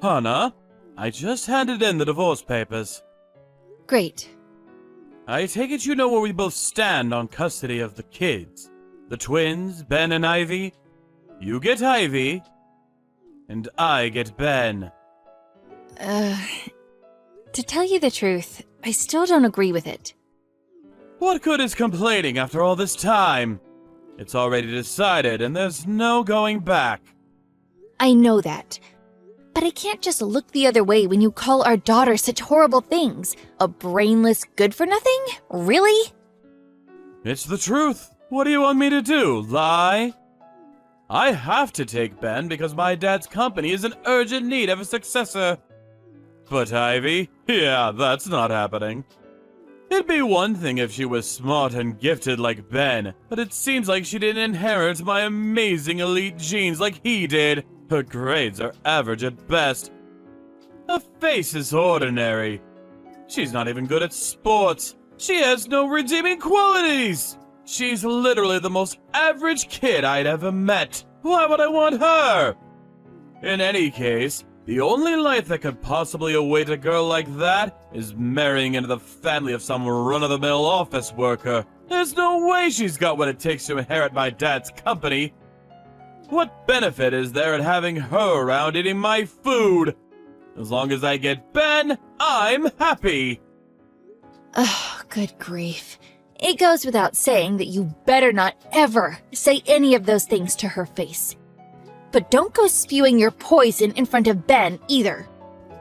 Hannah, I just handed in the divorce papers. Great. I take it you know where we both stand on custody of the kids. The twins, Ben and Ivy. You get Ivy, and I get Ben. To tell you the truth, I still don't agree with it. What good is complaining after all this time? It's already decided, and there's no going back. I know that. But I can't just look the other way when you call our daughter such horrible things. A brainless good-for-nothing? Really? It's the truth. What do you want me to do, lie? I have to take Ben because my dad's company is in urgent need of a successor. But Ivy? Yeah, that's not happening. It'd be one thing if she was smart and gifted like Ben, but it seems like she didn't inherit my amazing elite genes like he did. Her grades are average at best. Her face is ordinary. She's not even good at sports. She has no redeeming qualities. She's literally the most average kid I'd ever met. Why would I want her? In any case, the only life that could possibly await a girl like that is marrying into the family of some run-of-the-mill office worker. There's no way she's got what it takes to inherit my dad's company. What benefit is there in having her around eating my food? As long as I get Ben, I'm happy. Oh, good grief. It goes without saying that you better not ever say any of those things to her face. But don't go spewing your poison in front of Ben either.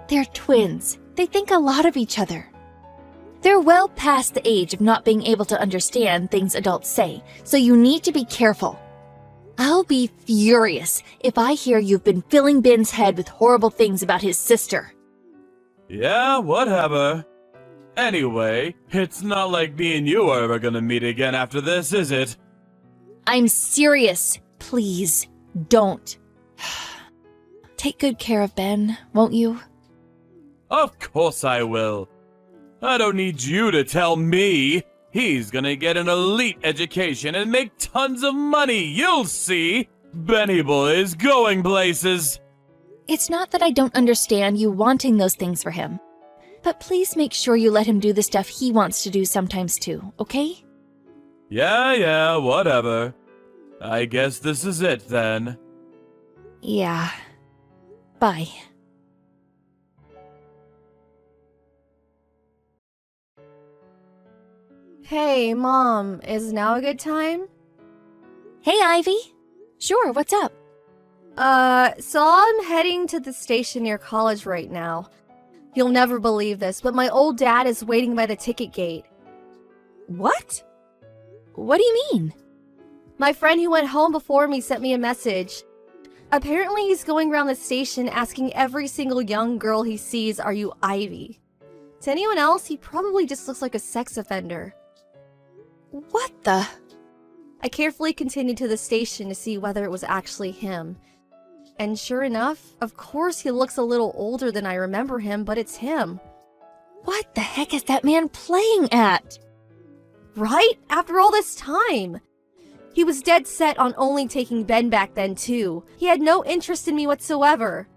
They're twins. They think a lot of each other. They're well past the age of not being able to understand things adults say, so you need to be careful. I'll be furious if I hear you've been filling Ben's head with horrible things about his sister. Yeah, whatever. Anyway, it's not like me and you are ever gonna meet again after this, is it? I'm serious. Please, don't. Take good care of Ben, won't you? Of course I will. I don't need you to tell me. He's gonna get an elite education and make tons of money, you'll see! Benny boy is going places! It's not that I don't understand you wanting those things for him. But please make sure you let him do the stuff he wants to do sometimes too, okay? Yeah, whatever. I guess this is it then. Yeah. Bye. Hey, Mom, is now a good time? Hey, Ivy. Sure, what's up? So I'm heading to the station near college right now. You'll never believe this, but my old dad is waiting by the ticket gate. What? What do you mean? My friend who went home before me sent me a message. Apparently he's going around the station asking every single young girl he sees, "Are you Ivy?" To anyone else, he probably just looks like a sex offender. What the? I carefully continued to the station to see whether it was actually him. And sure enough, of course he looks a little older than I remember him, but it's him. What the heck is that man playing at? Right? After all this time! He was dead set on only taking Ben back then too. He had no interest in me whatsoever.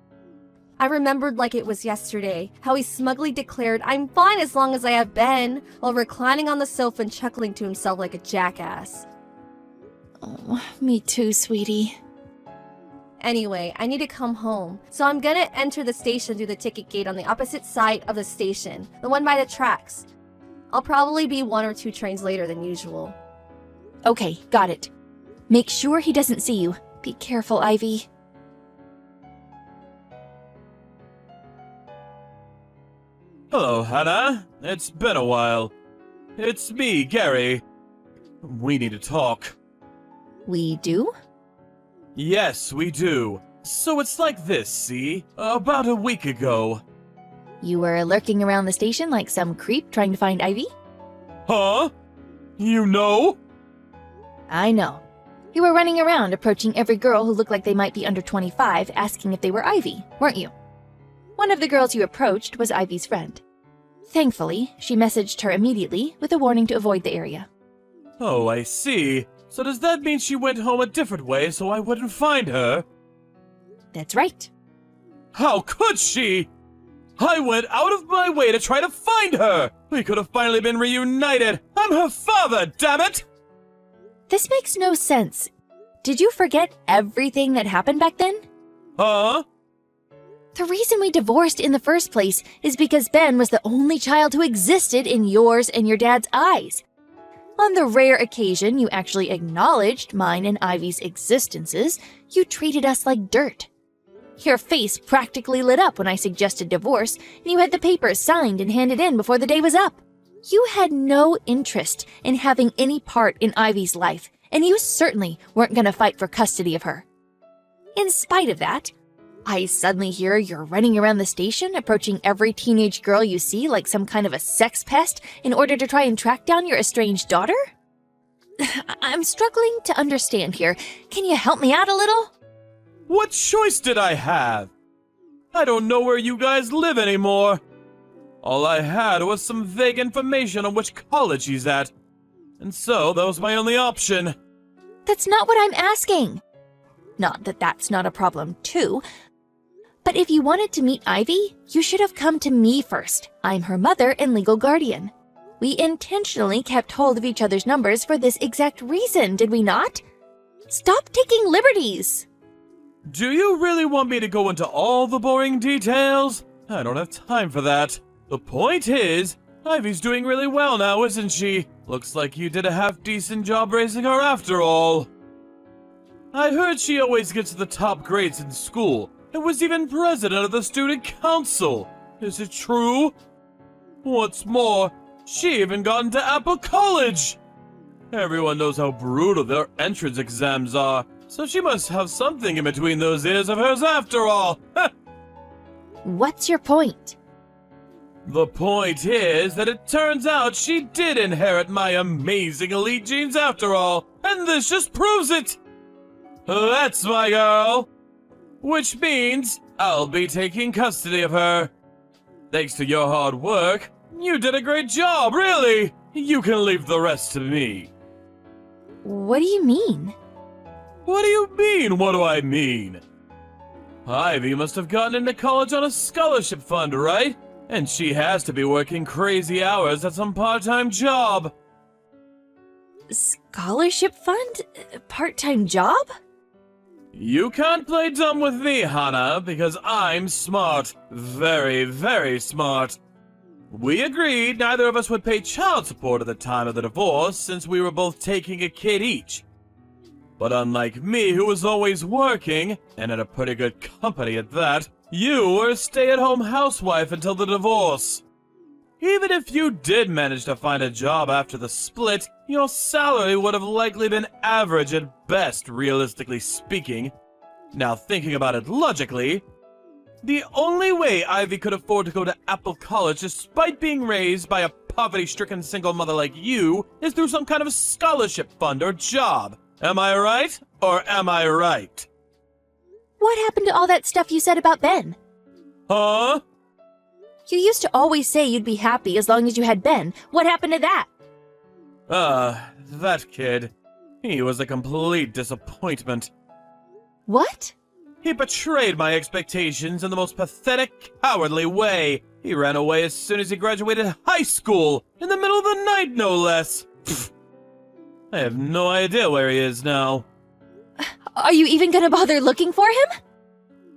I remembered like it was yesterday, how he smugly declared, "I'm fine as long as I have Ben," while reclining on the sofa and chuckling to himself like a jackass. Oh, me too, sweetie. Anyway, I need to come home, so I'm gonna enter the station through the ticket gate on the opposite side of the station, the one by the tracks. I'll probably be 1 or 2 trains later than usual. Okay, got it. Make sure he doesn't see you. Be careful, Ivy. Hello, Hannah. It's been a while. It's me, Gary. We need to talk. We do? Yes, we do. So it's like this, see? About a week ago. You were lurking around the station like some creep trying to find Ivy? Huh? You know? I know. You were running around approaching every girl who looked like they might be under 25 asking if they were Ivy, weren't you? One of the girls you approached was Ivy's friend. Thankfully, she messaged her immediately with a warning to avoid the area. Oh, I see. So does that mean she went home a different way so I wouldn't find her? That's right. How could she? I went out of my way to try to find her! We could have finally been reunited! I'm her father, damn it! This makes no sense. Did you forget everything that happened back then? Huh? The reason we divorced in the first place is because Ben was the only child who existed in yours and your dad's eyes. On the rare occasion you actually acknowledged mine and Ivy's existences, you treated us like dirt. Your face practically lit up when I suggested divorce, and you had the papers signed and handed in before the day was up. You had no interest in having any part in Ivy's life, and you certainly weren't going to fight for custody of her. In spite of that, I suddenly hear you're running around the station, approaching every teenage girl you see like some kind of a sex pest in order to try and track down your estranged daughter? I'm struggling to understand here. Can you help me out a little? What choice did I have? I don't know where you guys live anymore. All I had was some vague information on which college he's at. And so that was my only option. That's not what I'm asking. Not that that's not a problem, too. But if you wanted to meet Ivy, you should have come to me first. I'm her mother and legal guardian. We intentionally kept hold of each other's numbers for this exact reason, did we not? Stop taking liberties! Do you really want me to go into all the boring details? I don't have time for that. The point is, Ivy's doing really well now, isn't she? Looks like you did a half-decent job raising her after all. I heard she always gets the top grades in school, and was even president of the student council. Is it true? What's more, she even got into Apple College! Everyone knows how brutal their entrance exams are, so she must have something in between those ears of hers after all. What's your point? The point is that it turns out she did inherit my amazing elite genes after all, and this just proves it! That's my girl! Which means I'll be taking custody of her. Thanks to your hard work, you did a great job, really! You can leave the rest to me. What do you mean? What do you mean, what do I mean? Ivy must have gotten into college on a scholarship fund, right? And she has to be working crazy hours at some part-time job. Scholarship fund? Part-time job? You can't play dumb with me, Hana, because I'm smart. Very, very smart. We agreed neither of us would pay child support at the time of the divorce since we were both taking a kid each. But unlike me, who was always working, and at a pretty good company at that, you were a stay-at-home housewife until the divorce. Even if you did manage to find a job after the split, your salary would have likely been average at best, realistically speaking. Now thinking about it logically, the only way Ivy could afford to go to Apple College despite being raised by a poverty-stricken single mother like you is through some kind of scholarship fund or job. Am I right, or am I right? What happened to all that stuff you said about Ben? Huh? You used to always say you'd be happy as long as you had Ben. What happened to that? That kid. He was a complete disappointment. What? He betrayed my expectations in the most pathetic, cowardly way. He ran away as soon as he graduated high school, in the middle of the night, no less. Pfft. I have no idea where he is now. Are you even gonna bother looking for him?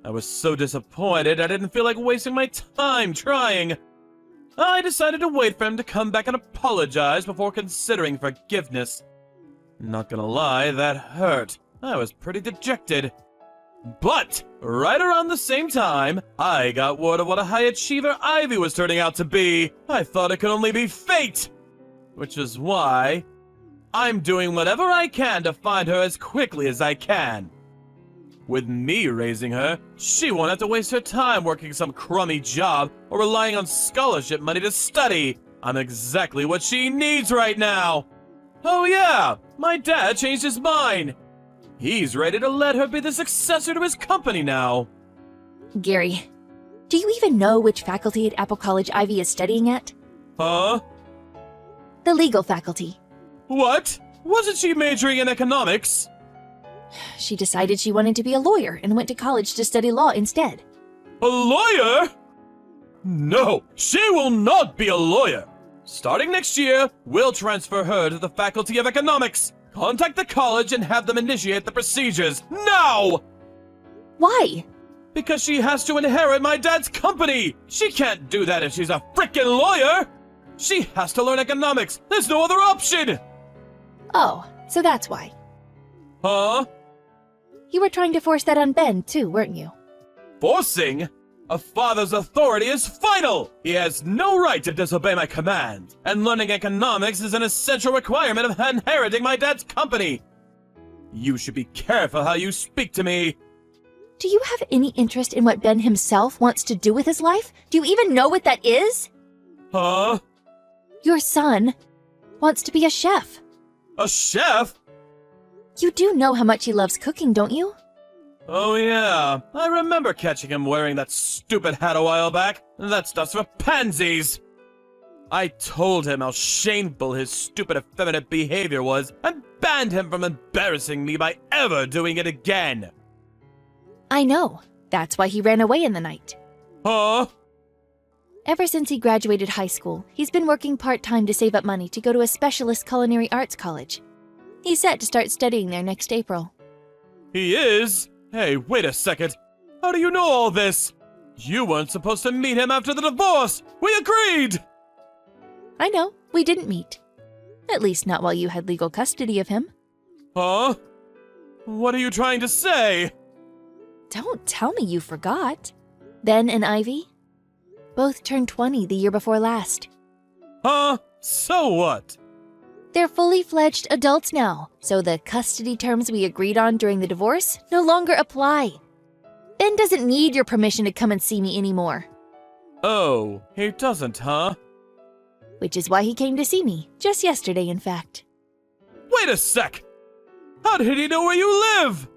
I was so disappointed I didn't feel like wasting my time trying. I decided to wait for him to come back and apologize before considering forgiveness. Not gonna lie, that hurt. I was pretty dejected. But, right around the same time, I got word of what a high achiever Ivy was turning out to be. I thought it could only be fate. Which is why I'm doing whatever I can to find her as quickly as I can. With me raising her, she won't have to waste her time working some crummy job or relying on scholarship money to study. I'm exactly what she needs right now. Oh yeah, my dad changed his mind. He's ready to let her be the successor to his company now. Gary, do you even know which faculty at Apple College Ivy is studying at? Huh? The legal faculty. What? Wasn't she majoring in economics? She decided she wanted to be a lawyer and went to college to study law instead. A lawyer? No, she will not be a lawyer. Starting next year, we'll transfer her to the Faculty of Economics. Contact the college and have them initiate the procedures. Now! Why? Because she has to inherit my dad's company! She can't do that if she's a frickin' lawyer! She has to learn economics! There's no other option! Oh, so that's why. Huh? You were trying to force that on Ben, too, weren't you? Forcing? A father's authority is final! He has no right to disobey my command, and learning economics is an essential requirement of inheriting my dad's company! You should be careful how you speak to me! Do you have any interest in what Ben himself wants to do with his life? Do you even know what that is? Huh? Your son wants to be a chef. A chef? You do know how much he loves cooking, don't you? Oh yeah, I remember catching him wearing that stupid hat a while back. That stuff's for pansies! I told him how shameful his stupid effeminate behavior was and banned him from embarrassing me by ever doing it again! I know. That's why he ran away in the night. Huh? Ever since he graduated high school, he's been working part-time to save up money to go to a specialist culinary arts college. He's set to start studying there next April. He is? Hey, wait a second. How do you know all this? You weren't supposed to meet him after the divorce! We agreed! I know, we didn't meet. At least not while you had legal custody of him. Huh? What are you trying to say? Don't tell me you forgot. Ben and Ivy both turned 20 the year before last. Huh? So what? They're fully fledged adults now, so the custody terms we agreed on during the divorce no longer apply. Ben doesn't need your permission to come and see me anymore. Oh, he doesn't, huh? Which is why he came to see me, just yesterday in fact. Wait a sec! How did he know where you live?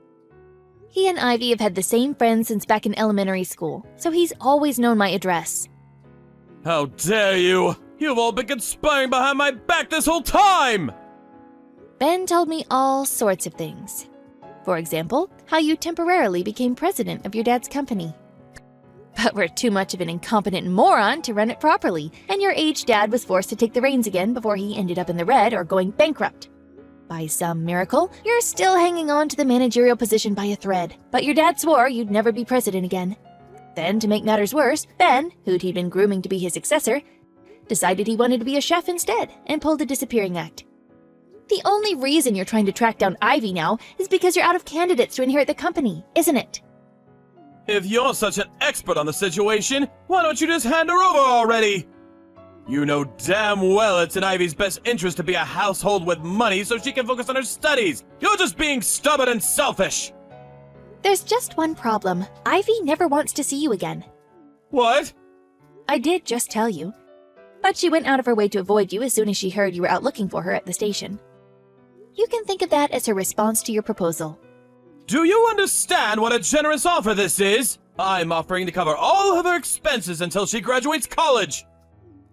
He and Ivy have had the same friends since back in elementary school, so he's always known my address. How dare you! You've all been conspiring behind my back this whole time! Ben told me all sorts of things. For example, how you temporarily became president of your dad's company. But were too much of an incompetent moron to run it properly, and your aged dad was forced to take the reins again before he ended up in the red or going bankrupt. By some miracle, you're still hanging on to the managerial position by a thread, but your dad swore you'd never be president again. Then, to make matters worse, Ben, who'd he'd been grooming to be his successor, decided he wanted to be a chef instead and pulled the disappearing act. The only reason you're trying to track down Ivy now is because you're out of candidates to inherit the company, isn't it? If you're such an expert on the situation, why don't you just hand her over already? You know damn well it's in Ivy's best interest to be a household with money so she can focus on her studies. You're just being stubborn and selfish. There's just one problem. Ivy never wants to see you again. What? I did just tell you. But she went out of her way to avoid you as soon as she heard you were out looking for her at the station. You can think of that as her response to your proposal. Do you understand what a generous offer this is? I'm offering to cover all of her expenses until she graduates college.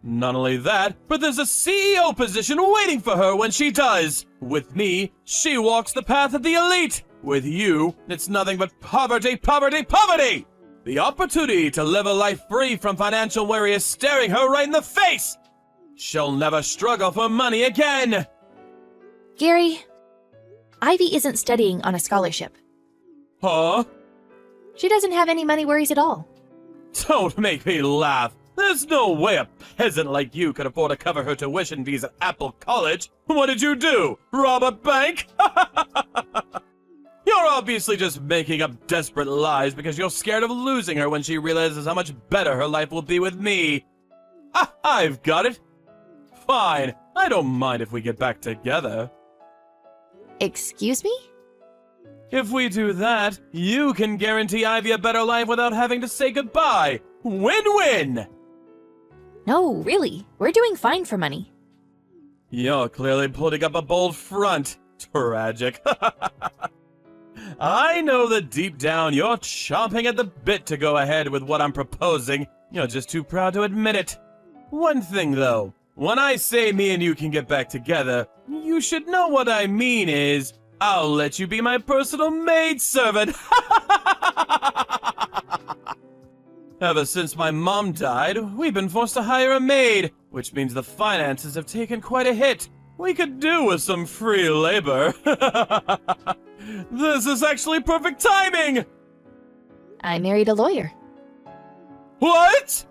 Not only that, but there's a CEO position waiting for her when she does. With me, she walks the path of the elite. With you, it's nothing but poverty, poverty, poverty! The opportunity to live a life free from financial worry is staring her right in the face! She'll never struggle for money again! Gary, Ivy isn't studying on a scholarship. Huh? She doesn't have any money worries at all. Don't make me laugh! There's no way a peasant like you could afford to cover her tuition fees at Apple College! What did you do? Rob a bank? You're obviously just making up desperate lies because you're scared of losing her when she realizes how much better her life will be with me. I've got it. Fine, I don't mind if we get back together. Excuse me? If we do that, you can guarantee Ivy a better life without having to say goodbye. Win-win! No, really. We're doing fine for money. You're clearly putting up a bold front. Tragic. I know that deep down you're chomping at the bit to go ahead with what I'm proposing. You're just too proud to admit it. One thing though, when I say me and you can get back together, you should know what I mean is, I'll let you be my personal maidservant. Ever since my mom died, we've been forced to hire a maid, which means the finances have taken quite a hit. We could do with some free labor. This is actually perfect timing! I married a lawyer. What?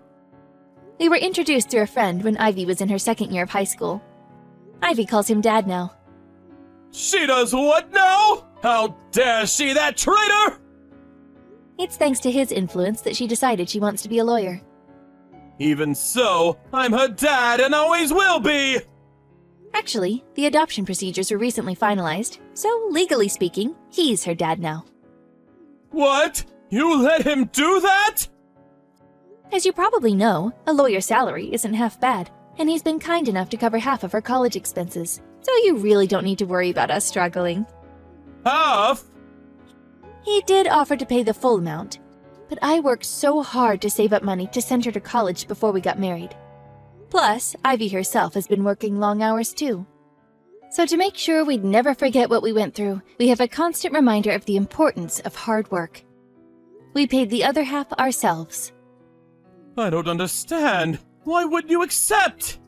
We were introduced through a friend when Ivy was in her second year of high school. Ivy calls him Dad now. She does what now? How dare she, that traitor! It's thanks to his influence that she decided she wants to be a lawyer. Even so, I'm her dad and always will be! Actually, the adoption procedures were recently finalized, so legally speaking, he's her dad now. What? You let him do that? As you probably know, a lawyer's salary isn't half bad, and he's been kind enough to cover half of her college expenses, so you really don't need to worry about us struggling. Half? He did offer to pay the full amount, but I worked so hard to save up money to send her to college before we got married. Plus, Ivy herself has been working long hours too. So to make sure we'd never forget what we went through, we have a constant reminder of the importance of hard work. We paid the other half ourselves. I don't understand. Why wouldn't you accept?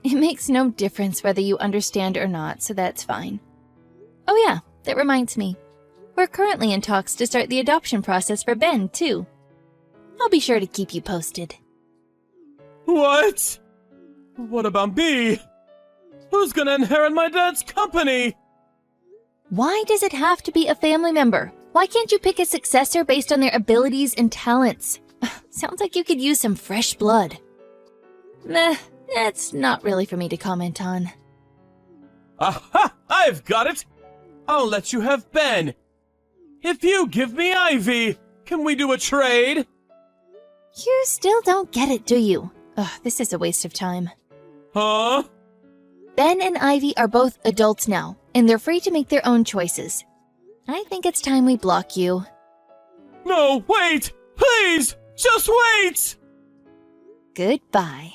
It makes no difference whether you understand or not, so that's fine. Oh yeah, that reminds me. We're currently in talks to start the adoption process for Ben, too. I'll be sure to keep you posted. What? What about me? Who's gonna inherit my dad's company? Why does it have to be a family member? Why can't you pick a successor based on their abilities and talents? Sounds like you could use some fresh blood. Nah, that's not really for me to comment on. Aha! I've got it! I'll let you have Ben. If you give me Ivy, can we do a trade? You still don't get it, do you? Ugh, this is a waste of time. Huh? Ben and Ivy are both adults now, and they're free to make their own choices. I think it's time we block you. No, wait! Please! Just wait! Goodbye.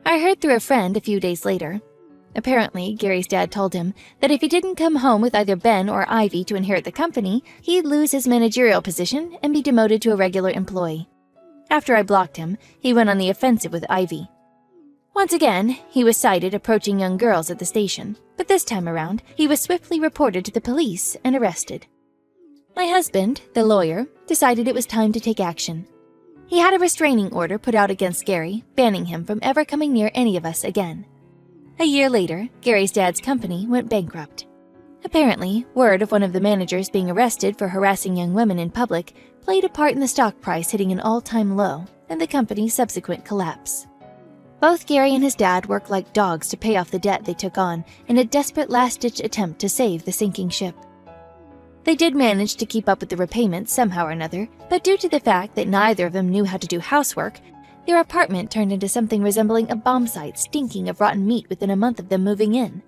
I heard through a friend a few days later. Apparently, Gary's dad told him that if he didn't come home with either Ben or Ivy to inherit the company, he'd lose his managerial position and be demoted to a regular employee. After I blocked him, he went on the offensive with Ivy. Once again, he was sighted approaching young girls at the station, but this time around, he was swiftly reported to the police and arrested. My husband, the lawyer, decided it was time to take action. He had a restraining order put out against Gary, banning him from ever coming near any of us again. A year later, Gary's dad's company went bankrupt. Apparently, word of one of the managers being arrested for harassing young women in public played a part in the stock price hitting an all-time low and the company's subsequent collapse. Both Gary and his dad worked like dogs to pay off the debt they took on in a desperate last-ditch attempt to save the sinking ship. They did manage to keep up with the repayments somehow or another, but due to the fact that neither of them knew how to do housework, their apartment turned into something resembling a bomb site stinking of rotten meat within a month of them moving in.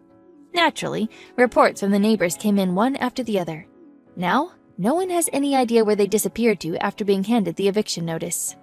Naturally, reports from the neighbors came in one after the other. Now, no one has any idea where they disappeared to after being handed the eviction notice.